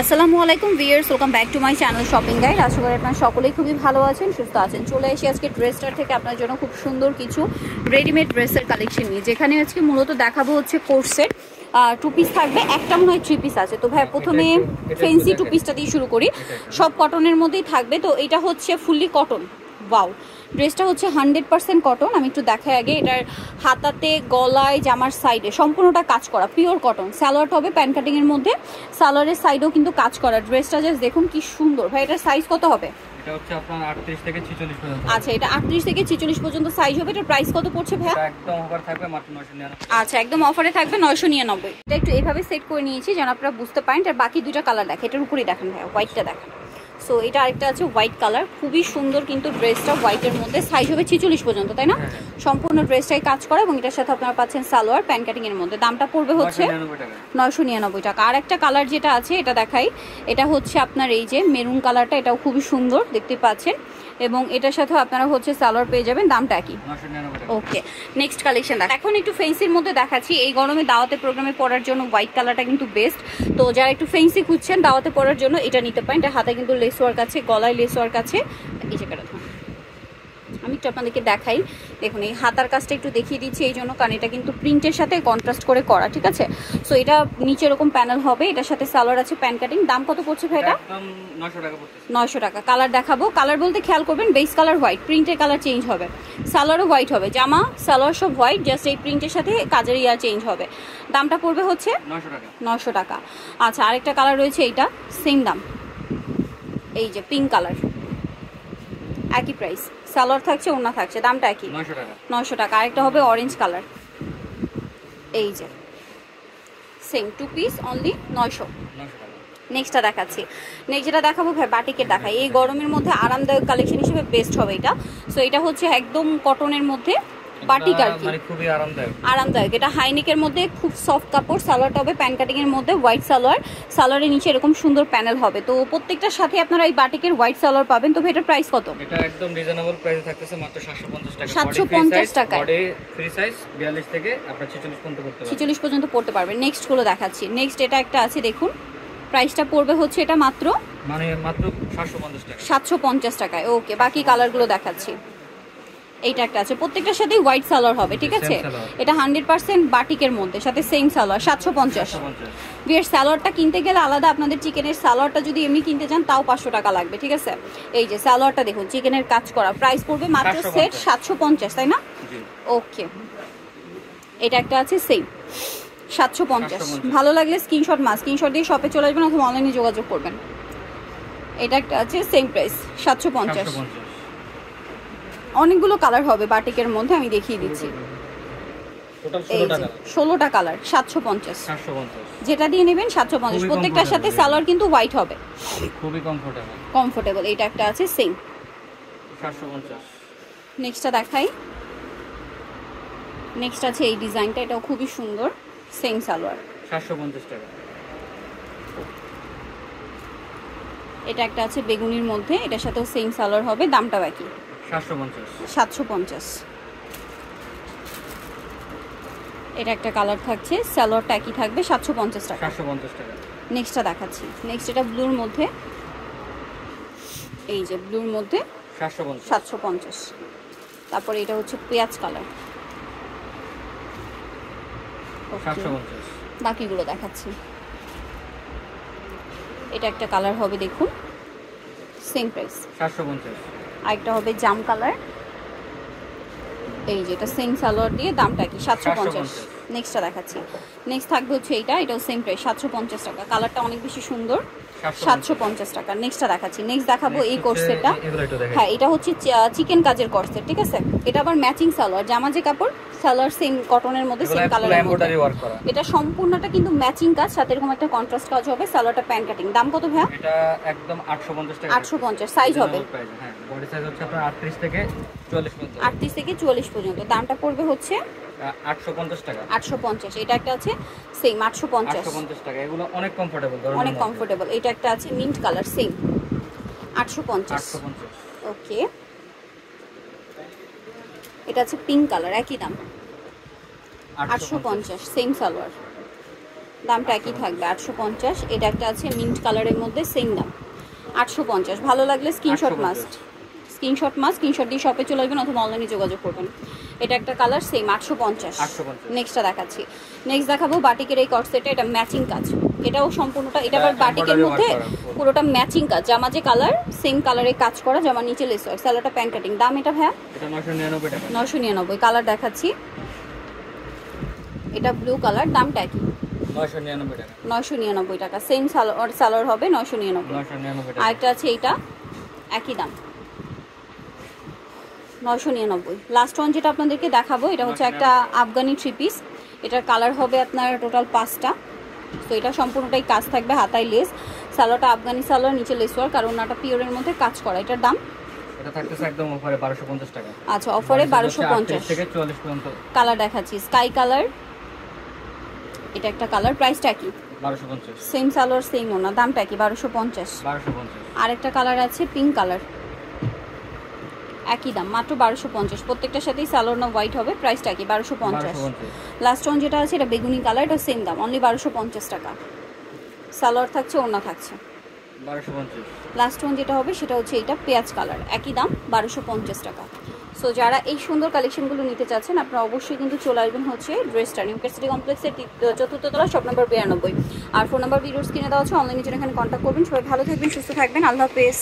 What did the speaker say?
আসসালামু আলাইকুম viewers, welcome back to my channel shopping guide. আশা করি আপনারা সকলেই খুবই ভালো আছেন, সুস্থ আছেন। চলে এসে আজকে ড্রেসটার থেকে আপনার জন্য খুব সুন্দর কিছু রেডিমেড ড্রেসের কালেকশন নিয়ে, যেখানে আজকে মূলত দেখাবো হচ্ছে কোর্সের টু পিস থাকবে, একটা মনে হয় 3 পিস আছে। তো ভাই প্রথমে ফেন্সি টু পিসটা দিয়ে শুরু করি। সব কটনের মধ্যেই থাকবে। তো এটা হচ্ছে ফুললি কটন। ওয়াও, ড্রেসটা হচ্ছে 100% কটন। আমি একটু দেখাই আগে। এটার হাতাতে, গলায়, জামার সাইডে সম্পূর্ণটা কাজ করা, পিওর কটন। সালোয়ারটা হবে প্যান কাটিং এর মধ্যে, সালোয়ারের সাইডেও কিন্তু কাজ করা। ড্রেসটা জাস্ট দেখুন কি সুন্দর। ভাই এটার সাইজ কত হবে? এটা হচ্ছে আপনার 38 থেকে 46 পর্যন্ত। আচ্ছা, এটা 38 থেকে 46 পর্যন্ত সাইজ হবে। এটার প্রাইস কত পড়ছে ভাই? এটা একদম অফার থাকবে মাত্র 999। আচ্ছা, একদম অফারে থাকবে 999। এটা একটু এইভাবে সেট করে নিয়েছি যেন আপনারা বুঝতে পারেন। এর বাকি দুইটা কালার দেখেন, এটার উপরেই দেখেন ভাই, হোয়াইটটা দেখেন। সো এটা আরেকটা আছে হোয়াইট কালার, খুবই সুন্দর কিন্তু ড্রেসটা। হোয়াইটের মধ্যে সাইজ হবে 46 পর্যন্ত, তাই না? সম্পূর্ণ ড্রেসটাই কাজ করা এবং এটার সাথে আপনারা পাচ্ছেন সালোয়ার প্যান কাটিং এর মধ্যে। দামটা পড়বে হচ্ছে 999 টাকা। আর একটা কালার যেটা আছে এটা দেখাই। এটা হচ্ছে আপনার এই যে মেরুন কালারটা, এটাও খুবই সুন্দর দেখতে পাচ্ছেন, এবং এটার সাথে আপনারা হচ্ছে সালোয়ার পেয়ে যাবেন। দামটা কি? 999 টাকা। ওকে, নেক্সট কালেকশন দেখ। এখন একটু ফেন্সির মধ্যে দেখাচ্ছি। এই গরমে দাওয়াতে প্রোগ্রামে পরার জন্য হোয়াইট কালারটা কিন্তু বেস্ট। তো যারা একটু ফেন্সি খুঁজছেন দাওয়াতে পরার জন্য এটা নিতে পারেন। এটা হাতে কিন্তু লেস ওয়ার্ক আছে, গলায় লেস ওয়ার্ক আছে। এই জায়গাটা আমি একটু আপনাদেরকে দেখাই। দেখুন এই হাতার কাজটা একটু দেখিয়ে দিচ্ছি এই জন্য, কারণ এটা কিন্তু প্রিন্টের সাথে কন্ট্রাস্ট করে করা, ঠিক আছে? সো এটা নিচে এরকম প্যানেল হবে, এটার সাথে সালোয়ার আছে প্যান কাটিং। দাম কত পড়ছে ভাই এটা? একদম 900 টাকা পড়ছে। 900 টাকা। কালার দেখাবো। কালার বলতে খেয়াল করবেন বেস কালার হোয়াইট, প্রিন্টের কালার চেঞ্জ হবে। সালোয়ারও হোয়াইট হবে, জামা সালোয়ার সব হোয়াইট, জাস্ট এই প্রিন্টের সাথে কাজের ইয়ার চেঞ্জ হবে। দামটা পড়বে হচ্ছে 900 টাকা। 900 টাকা। আচ্ছা, আরেকটা কালার রয়েছে, এইটা সেম দাম। এই যে পিঙ্ক কালার, একই প্রাইস। সালোয়ার থাকছে, ওড়না থাকছে, দামটা একই, 900 টাকা। 900 টাকা। আরেকটা হবে অরেঞ্জ কালার, এই যে সেম টু পিস, অনলি 900 টাকা। নেক্সটটা দেখাচ্ছি। নেক্সট যেটা দেখাবো ভাই বাটিকের দেখাই। এই গরমের মধ্যে আরামদায়ক কালেকশন হিসেবে বেস্ট হবে এটা। সো এটা হচ্ছে একদম কটনের মধ্যে বাটিক আর কি, মানে খুবই আরামদায়ক। আরামদায়ক। এটা হাইনেকের মধ্যে খুব সফট কাপড়। সালোয়ারটা হবে প্যান কাটিং এর মধ্যে হোয়াইট সালোয়ার, সালোয়ারের নিচে এরকম সুন্দর প্যানেল হবে। তো প্রত্যেকটার সাথে আপনারা এই বাটিকের হোয়াইট সালোয়ার পাবেন। তো এটার প্রাইস কত? এটা একদম রিজনেবল প্রাইসে থাকতেছে মাত্র 750 টাকা। 750 টাকা। বডি ফ্রি সাইজ 42 থেকে আপনারা 46 পর্যন্ত করতে পারবেন। 46 পর্যন্ত পড়তে পারবেন। নেক্সট গুলো দেখাচ্ছি। নেক্সট এটা একটা আছে দেখুন, প্রাইসটা পড়বে হচ্ছে এটা মাত্র 750 টাকা। 750 টাকায়। ওকে, বাকি কালারগুলো দেখাচ্ছি। এইটা একটা আছে, প্রত্যেকটার সাথেই হোয়াইট সালোয়ার হবে, ঠিক আছে? এটা 100% বাটিকের মধ্যে, সাথে সেম সালোয়ার। 750। বিয়ের সালোয়ারটা কিনতে গেলে আলাদা, আপনাদের চিকেনের সালোয়ারটা যদি এমনি কিনতে চান তাও 500 টাকা লাগবে, ঠিক আছে? এই যে সালোয়ারটা দেখুন, চিকেনের কাজ করা। প্রাইস পড়বে মাত্র সেট 750, তাই না? ওকে, এটা একটা আছে সেম 750। ভালো লাগলে স্ক্রিনশট স্ক্রিনশট দিয়ে শপে চলে আসবেন অথবা অনলাইনে যোগাযোগ করবেন। এটা একটা আছে সেম প্রাইস 750। অনেকগুলো কালার হবে বাটিকের মধ্যে, আমি দেখিয়ে দিচ্ছি। এই যে 16টা কালার, 750। যেটা দিয়ে নেবেন 750। প্রত্যেকটার সাথে সালোয়ার কিন্তু হোয়াইট হবে, খুবই কমফোর্টেবল। এটা একটা আছে সেম 750। নেক্সটটা দেখাই। নেক্সট আছে এই ডিজাইনটা, এটাও খুবই সুন্দর, সেম সালোয়ার 750 টাকা। এটা একটা আছে বেগুনির মধ্যে, এটার সাথেও সেম সালোয়ার হবে। দামটা বাকি 750। এটা একটা কালার থাকছে, সালোয়ারটা একই থাকবে, 750 টাকা। 750 টাকা। নেক্সটটা দেখাচ্ছি। নেক্সট এটা ব্লুর মধ্যে, এই যে ব্লুর মধ্যে 750। তারপরে এটা হচ্ছে পেঁয়াজ কালার, 750। বাকিগুলো দেখাচ্ছি। এটা একটা কালার হবে দেখুন, সেম প্রাইস 750। আরেকটা হবে জাম কালার, এই যে এটা সেম সালোয়ার দিয়ে, দামটা কি 750। নেক্সটটা দেখাচ্ছি। নেক্সট থাকবে হচ্ছে এইটা, এটাও সেম প্রাইস 750 টাকা। কালারটা অনেক বেশি সুন্দর, 750 টাকা। নেক্সটটা দেখাচ্ছি। নেক্সট দেখাবো এই কোর্সেটটা। হ্যাঁ, এটা হচ্ছে চিকেন কাজের কোর্সেট, ঠিক আছে? এটা আবার ম্যাচিং সালোয়ার, জামা যে কাপড় সালোয়ার সেম কটনের মধ্যে, সেম কালারের মধ্যে। এটা সম্পূর্ণটা কিন্তু ম্যাচিং কাজ, সাথে এরকম একটা কন্ট্রাস্ট কাজ হবে। সালোয়ারটা প্যান কাটিং। দাম কত ভাইয়া? এটা একদম 850 টাকা। 850 সাইজ হবে। হ্যাঁ, বডি সাইজ হচ্ছে আপনার 38 থেকে 44 পর্যন্ত। 38 থেকে 44 পর্যন্ত। দামটা পড়বে হচ্ছে 850 টাকা। 850। এটা একটা আছে সেম 850 টাকা। এগুলো অনেক কমফোর্টেবল, অনেক কমফোর্টেবল। এটা একটা আছে মিন্ট কালার, সেম 850। ওকে, এটা আছে পিঙ্ক কালার, একই দাম 850, সেম সালোয়ার। দামটা একই থাকবে 850। এটা একটা আছে মিন্ট কালারের মধ্যে, সেম দাম 850। ভালো লাগলে স্ক্রিনশট মাস্ট স্ক্রিনশট দিয়ে শপে চলে আসবেন অথবা অনলাইনে যোগাযোগ করবেন। এটা একটা কালার সেম 850। নেক্সটটা দেখাচ্ছি। নেক্সট দেখাবো বাটিকের এই কট সেটটা, এটা ম্যাচিং কাজ, এটাও সম্পূর্ণটা, এটা আবার বাটিকের মধ্যে পুরোটা ম্যাচিং কাজ, জামা যে কালার সেম কালারে কাজ করা, জামা নিচে লেস ওয়ার্ক, সালোয়ারটা প্যান্ট কাটিং। দাম এটা ভাইয়া এটা 999 টাকা। 999। কালার দেখাচ্ছি, এটা ব্লু কালার, দামটা কি 999 টাকা। 999 টাকা। সেম সালোয়ার হবে 999। আরেকটা আছে এইটা একই দাম 999। লাস্ট ওয়ান যেটা আপনাদেরকে দেখাবো এটা হচ্ছে একটা আফগানি থ্রি পিস, এটার কালার হবে আপনার টোটাল 5টা। তো এটা সম্পূর্ণটাই কাজ থাকবে, হাতায় লেস, সালোয়ারটা আফগানি সালোয়ার, নিচে লেস ওয়ার্ক, কারণ ওনাটা পিওরের মধ্যে কাজ করা। এটার দাম এটা থাকতেছে একদম অফারে 1250 টাকা। আচ্ছা, অফারে 1250 থেকে 44 পর্যন্ত। কালার দেখাচ্ছি, স্কাই কালার, এটা একটা কালার, প্রাইসটা কি 1250। সেম সালোয়ার সেম ওনা, দামটা কি 1250। আরেকটা কালার আছে পিঙ্ক কালার, একই দাম মাত্র 1250। প্রত্যেকটার সাথেই সালোয়ার না হোয়াইট হবে, প্রাইসটা কি 1250। লাস্ট ওয়ান যেটা আছে এটা বেগুনি কালার, এটা সেম দাম অনলি 1250 টাকা। সালোয়ার থাকছে, ওড়না থাকছে 1250। লাস্ট ওয়ান যেটা হবে সেটা হচ্ছে এটা পেঁয়াজ কালার, একই দাম 1250 টাকা। সো যারা এই সুন্দর কালেকশনগুলো নিতে চাচ্ছেন আপনারা অবশ্যই কিন্তু চলে আসবেন হচ্ছে ড্রেসটা নিউ সিটি কমপ্লেক্সের 4th তলা, শপ নাম্বার 92। আর ফোন নাম্বার ভিডিওস কিনে দেওয়া হচ্ছে, অনলাইনে জন্য এখানে কন্ট্যাক্ট করবেন। সবাই ভালো থাকবেন, সুস্থ থাকবেন, আল্লাহ হাফেজ।